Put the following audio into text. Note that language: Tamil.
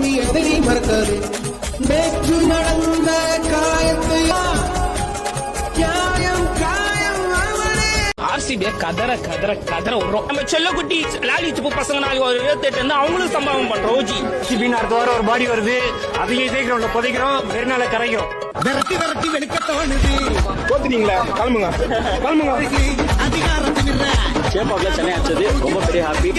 நீ எதை மறக்காது நேற்று நடந்த காயத்தை ஆர்சிபிய கதற விடுறோம். நம்ம செல்லக்குட்டி லாலி சிப்பு பசங்க நாளைக்கு ஒரு 28 அவங்களும் சம்பவம் பண்றோம். ஓஜி சிபின் அடுத்த வாரம் ஒரு பாடி வருது, அதையும் இதே கிரவுண்ட்ல புதைக்கிறோம், வெறுநாள கரைக்கிறோம். விரட்டி வெளுக்கத்தோணுது. போத்துட்டீங்களா? கிளம்புங்க. அதிகாரத்தில் சேப்பாப்ல சென்னை அடிச்சது ரொம்ப பெரிய ஹாப்பி.